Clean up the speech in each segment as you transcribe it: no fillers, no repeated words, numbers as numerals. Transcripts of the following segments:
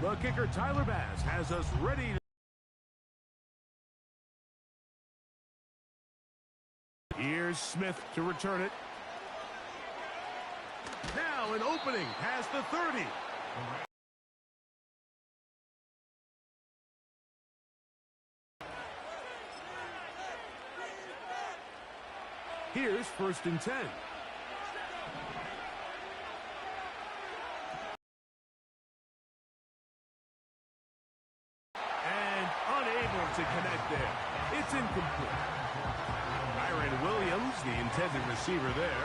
The kicker, Tyler Bass, has us ready. Here's Smith to return it. Now an opening past the 30. Here's 1st and 10. And unable to connect there. It's incomplete. Kyron Williams, the intended receiver there.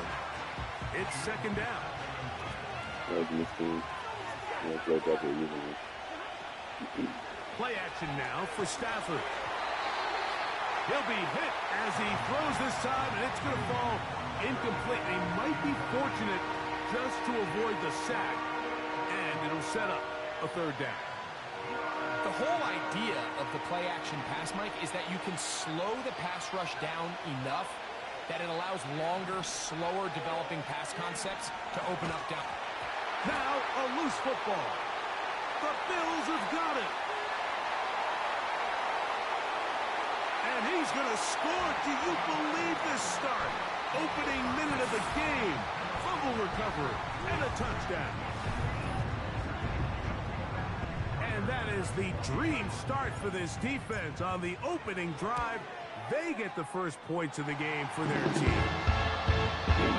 It's 2nd down. Play action now for Stafford. He'll be hit as he throws this time, and it's going to fall incomplete. They might be fortunate just to avoid the sack, and it'll set up a 3rd down. The whole idea of the play action pass, Mike, is that you can slow the pass rush down enough that it allows longer, slower developing pass concepts to open up down. Now a loose football. The Bills have got it. And he's going to score. Do you believe this start? Opening minute of the game. Fumble recovery and a touchdown. And that is the dream start for this defense on the opening drive. They get the first points of the game for their team.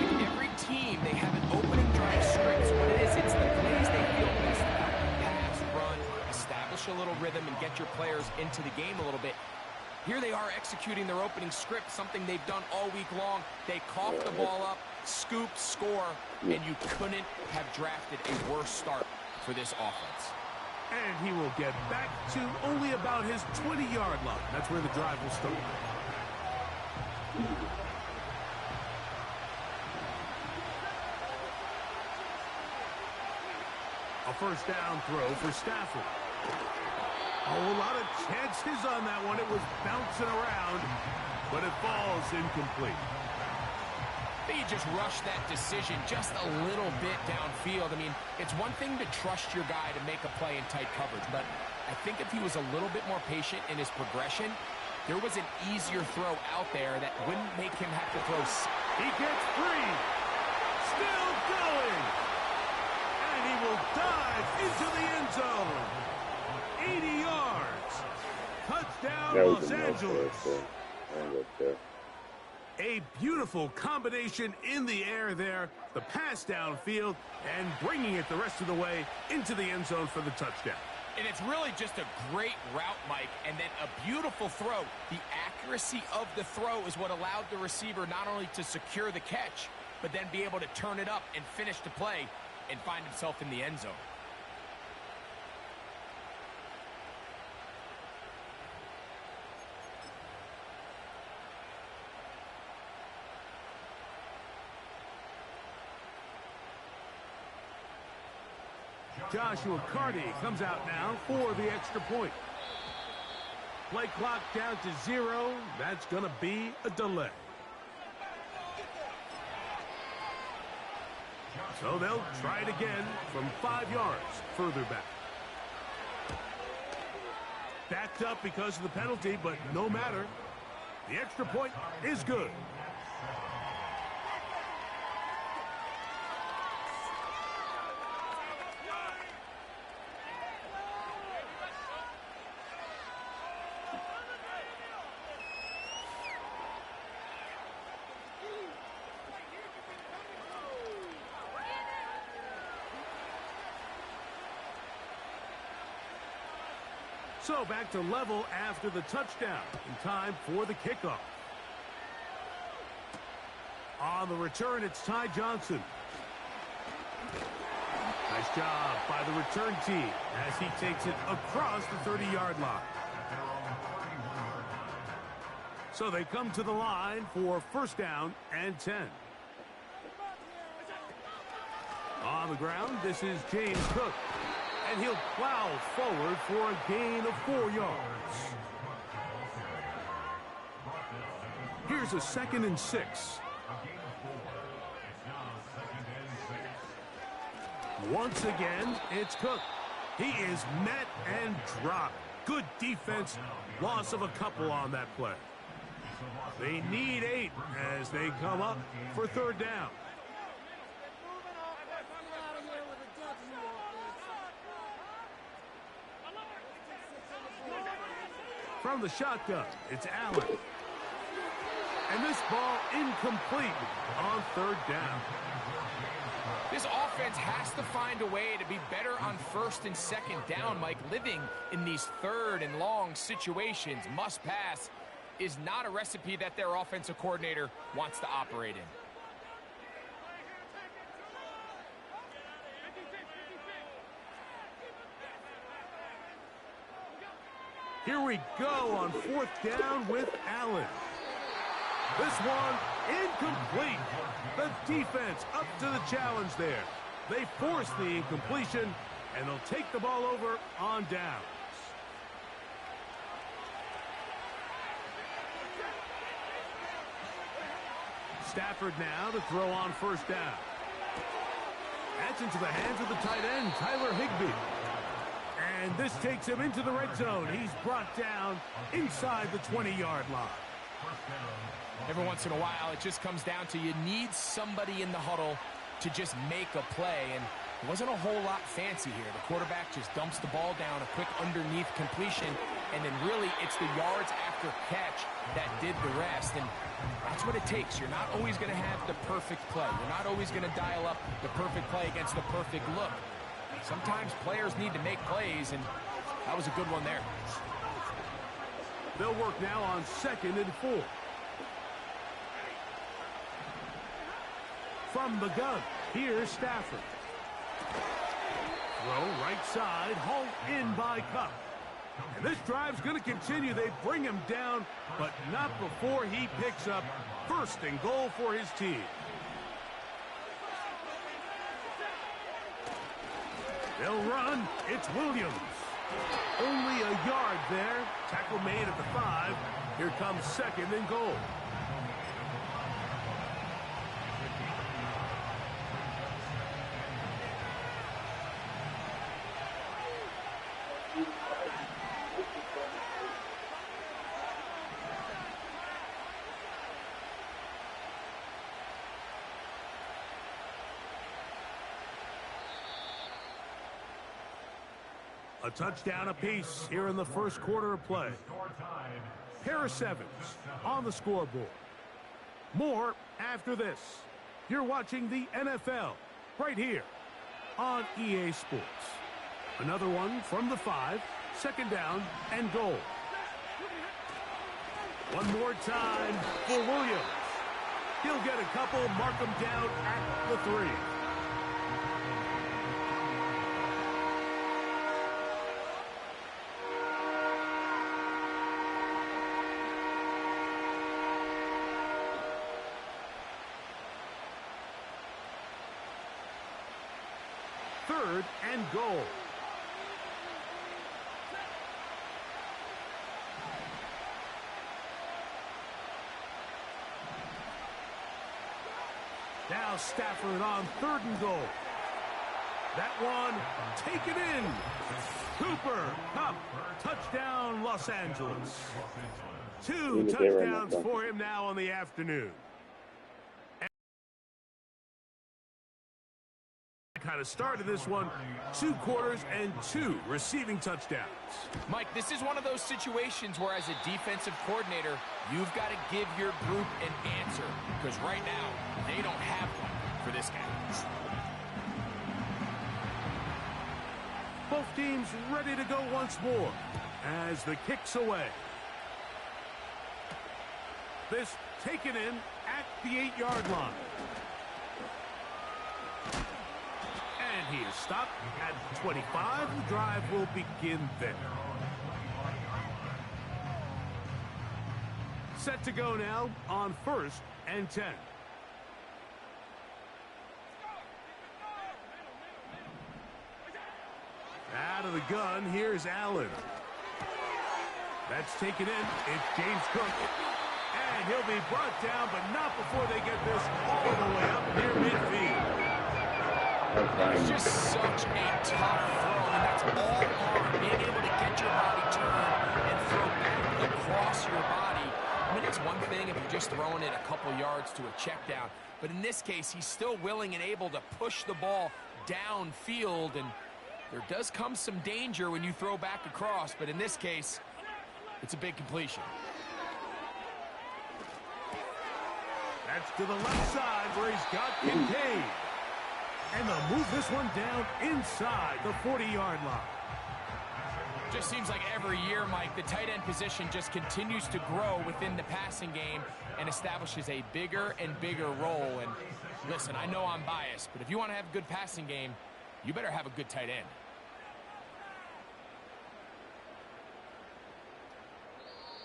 With every team, they have an opening drive script. So what it is, it's the plays they feel best about. Pass, run, establish a little rhythm, and get your players into the game a little bit. Here they are executing their opening script, something they've done all week long. They cough the ball up, scoop, score, and you couldn't have drafted a worse start for this offense. And he will get back to only about his 20-yard line. That's where the drive will start. A 1st down throw for Stafford. Oh, a lot of chances on that one. It was bouncing around, but it falls incomplete. They just rushed that decision just a little bit downfield. I mean, it's one thing to trust your guy to make a play in tight coverage, but I think if he was a little bit more patient in his progression, there was an easier throw out there that wouldn't make him have to throw. He gets free. Still going. And he will dive into the end zone. 80 yards. Touchdown, Los Angeles. A beautiful combination in the air there. The pass downfield and bringing it the rest of the way into the end zone for the touchdown. And it's really just a great route, Mike, and then a beautiful throw. The accuracy of the throw is what allowed the receiver not only to secure the catch, but then be able to turn it up and finish the play and find himself in the end zone. Joshua Carty comes out now for the extra point. Play clock down to 0. That's going to be a delay. So they'll try it again from 5 yards further back. Backed up because of the penalty, but no matter. The extra point is good. So back to level after the touchdown. In time for the kickoff. On the return, it's Ty Johnson. Nice job by the return team as he takes it across the 30-yard line. So they come to the line for 1st down and 10. On the ground, this is James Cook. And he'll plow forward for a gain of 4 yards. Here's a 2nd and 6. Once again, it's Cook. He is met and dropped. Good defense. Loss of a couple on that play. They need 8 as they come up for third down. From the shotgun, it's Allen. And this ball incomplete on third down. This offense has to find a way to be better on first and second down, Mike. Living in these third and long situations, must pass, is not a recipe that their offensive coordinator wants to operate in. Here we go on fourth down with Allen. This one incomplete. The defense up to the challenge there. They force the incompletion, and they'll take the ball over on downs. Stafford now to throw on first down. That's into the hands of the tight end, Tyler Higbee. And this takes him into the red zone. He's brought down inside the 20-yard line. Every once in a while, it just comes down to you need somebody in the huddle to just make a play. And it wasn't a whole lot fancy here. The quarterback just dumps the ball down, a quick underneath completion, and then really it's the yards after catch that did the rest. And that's what it takes. You're not always going to have the perfect play. You're not always going to dial up the perfect play against the perfect look. Sometimes players need to make plays, and that was a good one there. They'll work now on 2nd and 4. From the gun, here's Stafford. Throw right side, hauled in by Cup. And this drive's going to continue. They bring him down, but not before he picks up first and goal for his team. They'll run. It's Williams. Only a yard there. Tackle made at the 5. Here comes 2nd and goal. A touchdown apiece here in the first quarter of play. Pair of 7s on the scoreboard. More after this. You're watching the NFL right here on EA Sports. Another one from the 5, 2nd down and goal. One more time for Williams. He'll get a couple, mark him down at the 3. Third and goal. Now Stafford on 3rd and goal. That one taken in. Cooper, Cup, touchdown Los Angeles. 2 touchdowns for him now on the afternoon. Kind of started this one, 2 quarters and 2 receiving touchdowns. Mike, this is one of those situations where as a defensive coordinator, you've got to give your group an answer, because right now, they don't have one for this game. Both teams ready to go once more as the kick's away. This taken in at the 8-yard line. And he is stopped at 25. The drive will begin there. Set to go now on 1st and 10. Out of the gun, here's Allen. That's taken in. It's James Cook. And he'll be brought down, but not before they get this all the way up near midfield. It's just such a tough throw. I mean, that's all arm. Being able to get your body turned and throw back across your body. I mean, it's one thing if you're just throwing it a couple yards to a check down. But in this case, he's still willing and able to push the ball downfield. And there does come some danger when you throw back across. But in this case, it's a big completion. That's to the left side where he's got Kincaid. And they'll move this one down inside the 40-yard line. Just seems like every year, Mike, the tight end position just continues to grow within the passing game and establishes a bigger and bigger role. And listen, I know I'm biased, but if you want to have a good passing game, you better have a good tight end.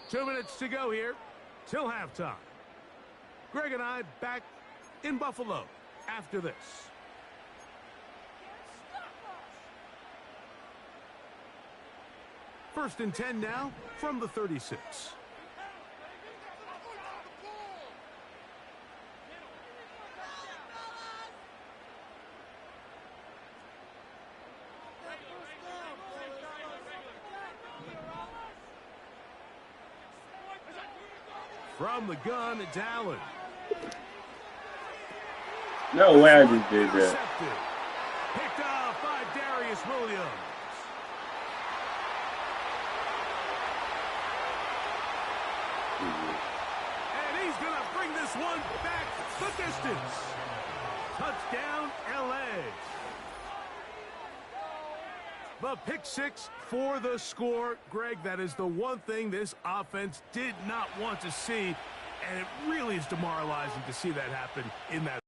Two minutes to go here till halftime. Greg and I back in Buffalo after this. First and 10 now from the 36. From the gun, it's Allen. No way I just did that. Picked off by Darius Williams. And he's going to bring this one back the distance. Touchdown, L.A. The pick six for the score. Greg, that is the one thing this offense did not want to see, and it really is demoralizing to see that happen in that.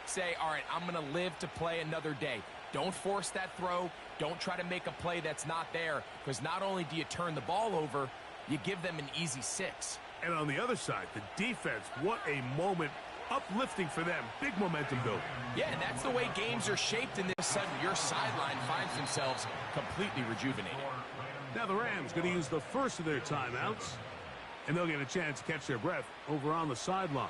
Say, all right, I'm going to live to play another day. Don't force that throw. Don't try to make a play that's not there, because not only do you turn the ball over, you give them an easy 6. And on the other side, the defense, what a moment. Uplifting for them. Big momentum building. Yeah, and that's the way games are shaped, and this sudden your sideline finds themselves completely rejuvenated. Now the Rams going to use the first of their timeouts, and they'll get a chance to catch their breath over on the sideline.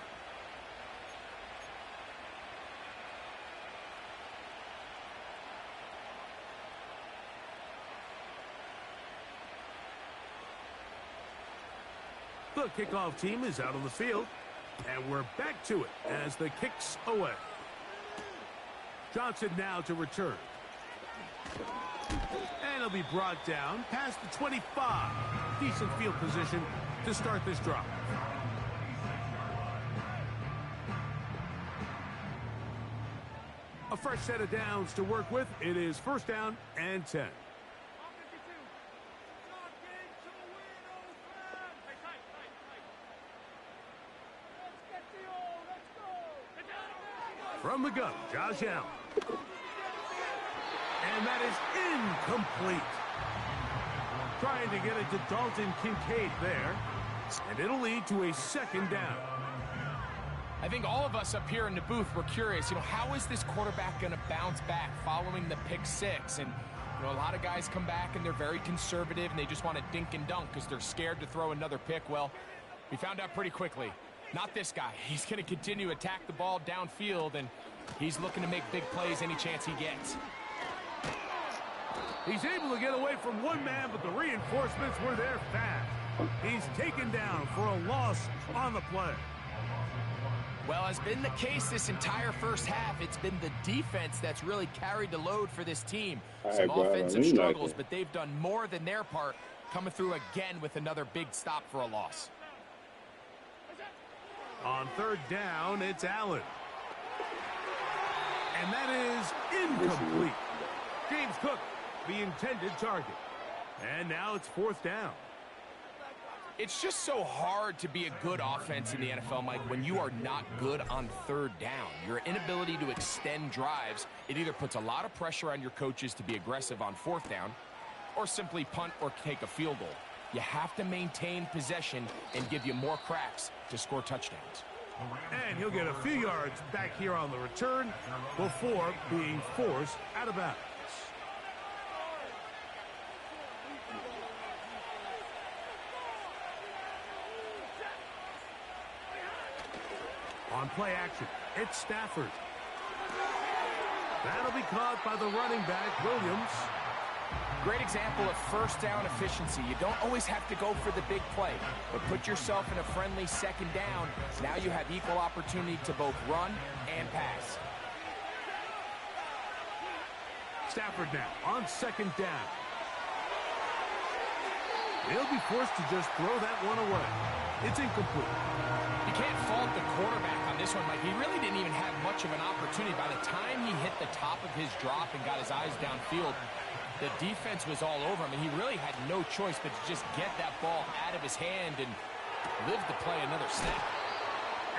The kickoff team is out on the field. And we're back to it as the kick's away. Johnson now to return. And he'll be brought down past the 25. Decent field position to start this drive. A fresh set of downs to work with. It is first down and 10. From the gun, Josh Allen. And that is incomplete. Trying to get it to Dalton Kincaid there. And it'll lead to a second down. I think all of us up here in the booth were curious, how is this quarterback going to bounce back following the pick 6? And, a lot of guys come back and they're very conservative and they just want to dink and dunk because they're scared to throw another pick. Well, we found out pretty quickly. Not this guy. He's going to continue to attack the ball downfield, and he's looking to make big plays any chance he gets. He's able to get away from one man, but the reinforcements were there fast. He's taken down for a loss on the play. Well, has been the case this entire first half. It's been the defense that's really carried the load for this team. Some offensive struggles, but they've done more than their part, coming through again with another big stop for a loss. On third down, it's Allen. And that is incomplete. James Cook, the intended target. And now it's fourth down. It's just so hard to be a good offense in the NFL, Mike, when you are not good on third down. Your inability to extend drives, it either puts a lot of pressure on your coaches to be aggressive on fourth down or simply punt or take a field goal. You have to maintain possession and give you more cracks to score touchdowns. And he'll get a few yards back here on the return before being forced out of bounds. On play action, it's Stafford. That'll be caught by the running back, Williams. Great example of first down efficiency. You don't always have to go for the big play, but put yourself in a friendly second down. Now you have equal opportunity to both run and pass. Stafford now on second down. He'll be forced to just throw that one away. It's incomplete. You can't fault the quarterback on this one, Mike. He really didn't even have much of an opportunity. By the time he hit the top of his drop and got his eyes downfield, the defense was all over him, and he really had no choice but to just get that ball out of his hand and live to play another snap.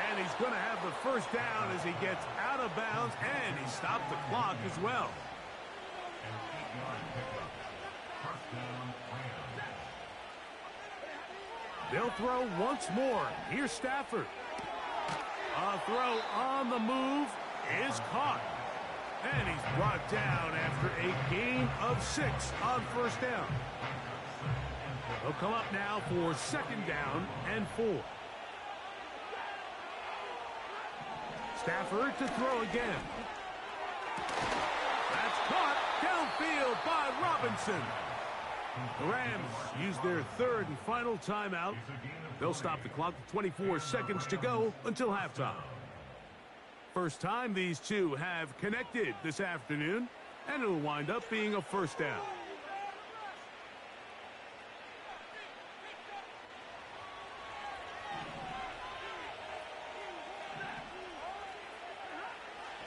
And he's going to have the first down as he gets out of bounds, and he stopped the clock as well. They'll throw once more. Here's Stafford. A throw on the move is caught. And he's brought down after a gain of 6 on first down. They'll come up now for second down and 4. Stafford to throw again. That's caught downfield by Robinson. The Rams use their third and final timeout. They'll stop the clock with 24 seconds to go until halftime. First time these two have connected this afternoon, and it'll wind up being a first down.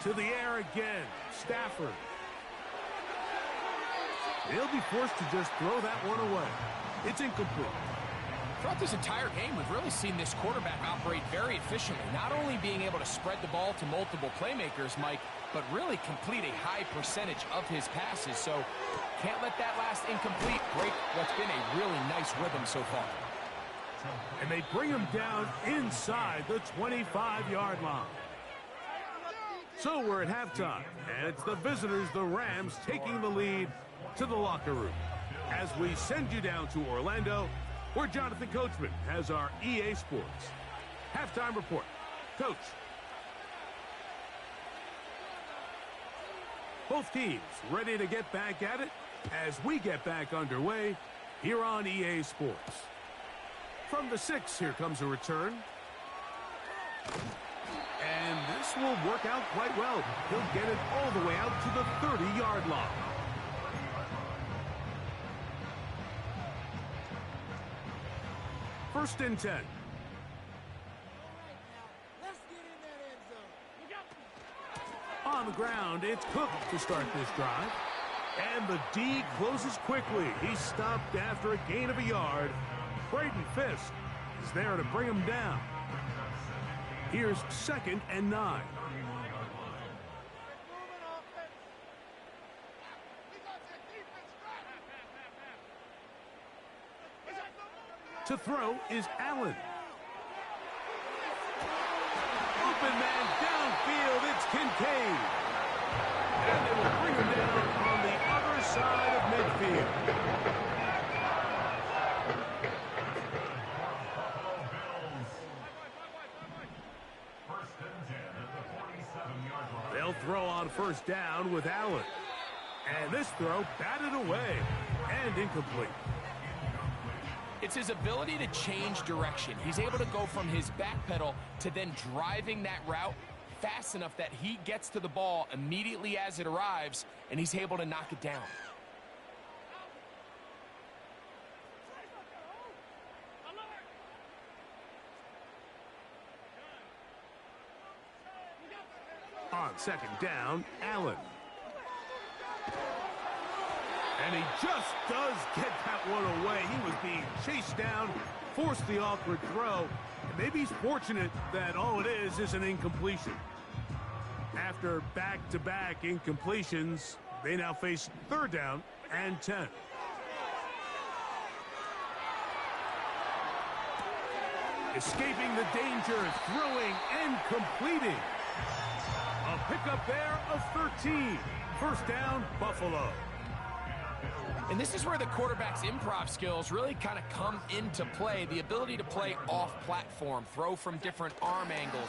To the air again, Stafford. He'll be forced to just throw that one away. It's incomplete. Throughout this entire game, we've really seen this quarterback operate very efficiently, not only being able to spread the ball to multiple playmakers, Mike, but really complete a high percentage of his passes. So can't let that last incomplete break what's been a really nice rhythm so far. And they bring him down inside the 25-yard line. So we're at halftime, and it's the visitors, the Rams, taking the lead to the locker room. As we send you down to Orlando, where Jonathan Coachman has our EA Sports halftime report. Coach. Both teams ready to get back at it as we get back underway here on EA Sports. From the 6, here comes a return. And this will work out quite well. He'll get it all the way out to the 30-yard line. First and 10. On the ground, it's Cook to start this drive. And the D closes quickly. He's stopped after a gain of a yard. Braden Fisk is there to bring him down. Here's second and 9. To throw is Allen. Open man downfield, it's Kincaid. And they will bring him down on the other side of midfield. They'll throw on first down with Allen. And this throw batted away and incomplete. It's his ability to change direction. He's able to go from his back pedal to then driving that route fast enough that he gets to the ball immediately as it arrives, and he's able to knock it down. On second down, Allen. And he just does get that one away. He was being chased down, forced the awkward throw. And maybe he's fortunate that all it is an incompletion. After back-to-back incompletions, they now face third down and 10. Escaping the danger, throwing and completing. A pickup there of 13. First down, Buffalo. And this is where the quarterback's improv skills really kind of come into play. The ability to play off-platform, throw from different arm angles.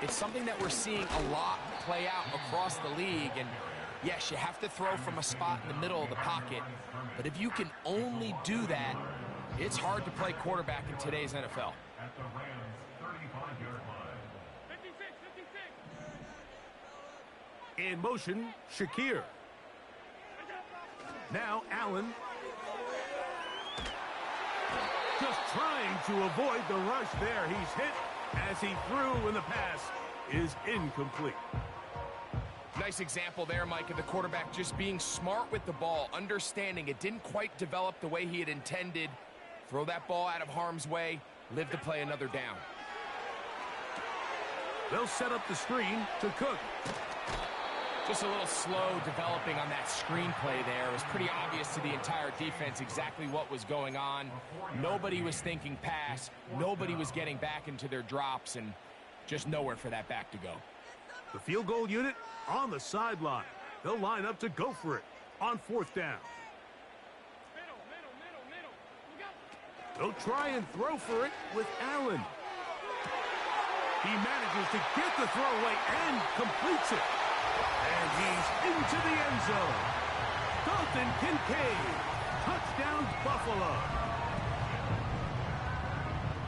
It's something that we're seeing a lot play out across the league. And yes, you have to throw from a spot in the middle of the pocket. But if you can only do that, it's hard to play quarterback in today's NFL. In motion, Shakir. Now Allen. Just trying to avoid the rush there. He's hit as he threw, and the pass is incomplete. Nice example there, Mike, of the quarterback just being smart with the ball, understanding it didn't quite develop the way he had intended. Throw that ball out of harm's way, live to play another down. They'll set up the screen to Cook. Just a little slow developing on that screenplay there. It was pretty obvious to the entire defense exactly what was going on. Nobody was thinking pass. Nobody was getting back into their drops, and just nowhere for that back to go. The field goal unit on the sideline. They'll line up to go for it on 4th down. They'll try and throw for it with Allen. He manages to get the throw away and completes it. And he's into the end zone. Dalton Kincaid. Touchdown, Buffalo.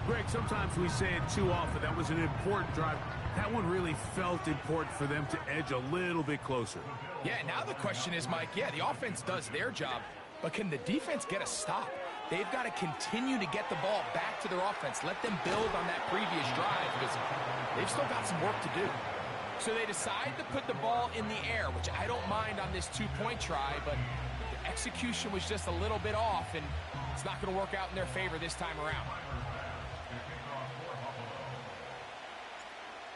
Greg, sometimes we say it too often. That was an important drive. That one really felt important for them to edge a little bit closer. Yeah, now the question is, Mike, the offense does their job, but can the defense get a stop? They've got to continue to get the ball back to their offense. Let them build on that previous drive because they've still got some work to do. So they decide to put the ball in the air, which I don't mind on this 2-point try, but the execution was just a little bit off, and it's not going to work out in their favor this time around.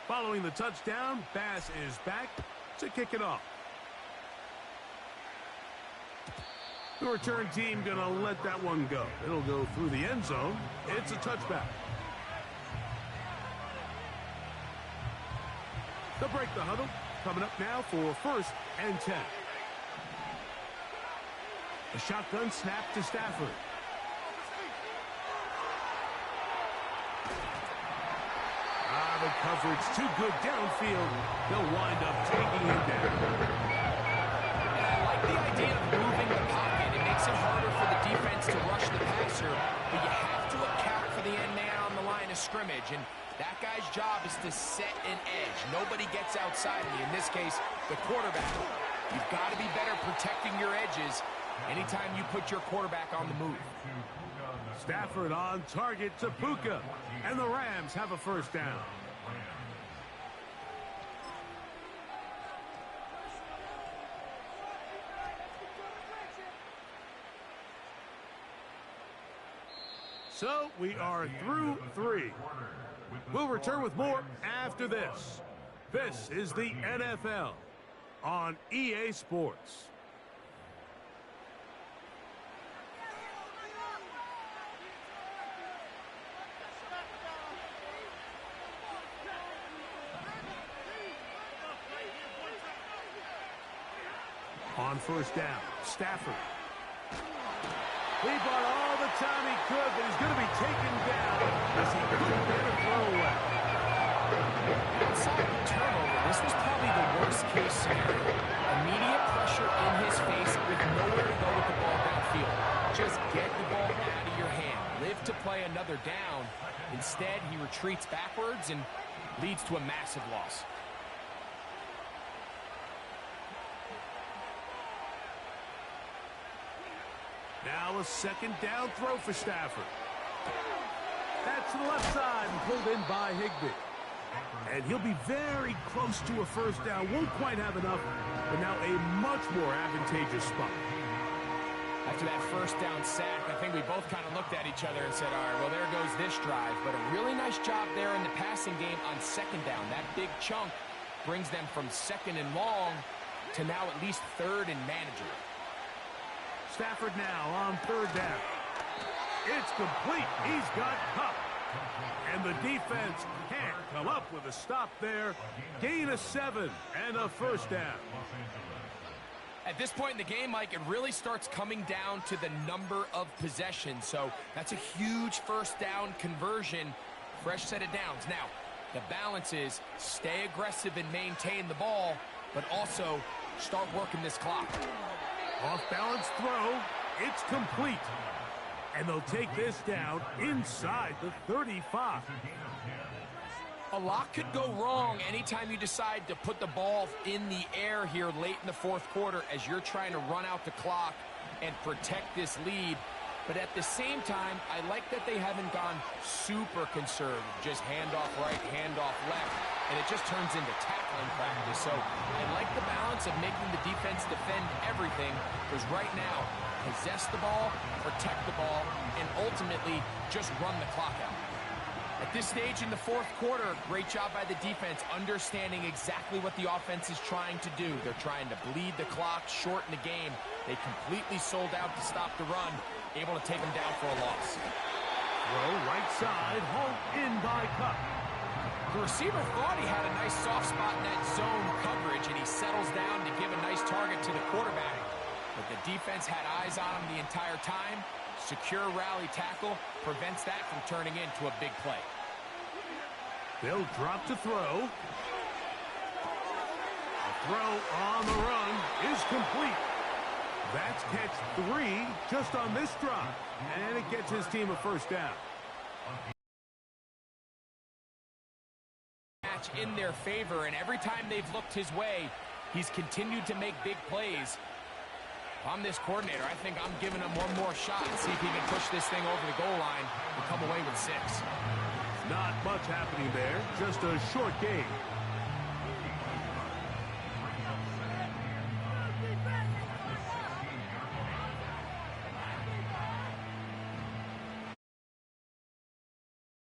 Following the touchdown, Bass is back to kick it off. The return team going to let that one go. It'll go through the end zone. It's a touchback. They'll break the huddle. Coming up now for 1st and 10. A shotgun snap to Stafford. The coverage too good downfield. They'll wind up taking him down. And I like the idea of moving the pocket. It makes it harder for the defense to rush the passer, but you have to account for the end man on the line of scrimmage, and that guy's job is to set an edge. Nobody gets outside of you. In this case, the quarterback. You've got to be better protecting your edges anytime you put your quarterback on the move. Stafford on target to Puka, and the Rams have a 1st down. So we are through 3. We'll return with more after this. This is the NFL on EA Sports. On 1st down, Stafford. He bought all the time he could, but he's going to be taken down as he couldn't get a throw away. Outside the turnover, this was probably the worst-case scenario. Immediate pressure in his face with nowhere to go with the ball downfield. Just get the ball out of your hand. Live to play another down. Instead, he retreats backwards and leads to a massive loss. Now a 2nd down throw for Stafford. That's to the left side and pulled in by Higbee. And he'll be very close to a 1st down. Won't quite have enough, but now a much more advantageous spot. After that 1st down sack, I think we both kind of looked at each other and said, all right, well, there goes this drive. But a really nice job there in the passing game on 2nd down. That big chunk brings them from 2nd and long to now at least 3rd and manageable. Stafford now on 3rd down. It's complete. He's got Cup. And the defense can't come up with a stop there. Gain of 7 and a 1st down. At this point in the game, Mike, it really starts coming down to the number of possessions. So that's a huge 1st down conversion. Fresh set of downs. Now, The balance is stay aggressive and maintain the ball, but also start working this clock. Off-balance throw. It's complete. And they'll take this down inside the 35. A lot could go wrong anytime you decide to put the ball in the air here late in the fourth quarter as you're trying to run out the clock and protect this lead. But at the same time, I like that they haven't gone super conservative. Just handoff right, handoff left, and it just turns into tackling practice. So I like the balance of making the defense defend everything, because right now, possess the ball, protect the ball, and ultimately just run the clock out. At this stage in the fourth quarter, great job by the defense, understanding exactly what the offense is trying to do. They're trying to bleed the clock, shorten the game. They completely sold out to stop the run, able to take them down for a loss. Throw right side, hauled in by Cup. The receiver thought he had a nice soft spot in that zone coverage, and he settles down to give a nice target to the quarterback. But the defense had eyes on him the entire time. Secure rally tackle prevents that from turning into a big play. They'll drop to throw. The throw on the run is complete. That's catch 3 just on this drop. And it gets his team a first down. Match in their favor, and every time they've looked his way, he's continued to make big plays. If I'm this coordinator, I think I'm giving him one more shot and see if he can push this thing over the goal line and come away with 6. Not much happening there, just a short game.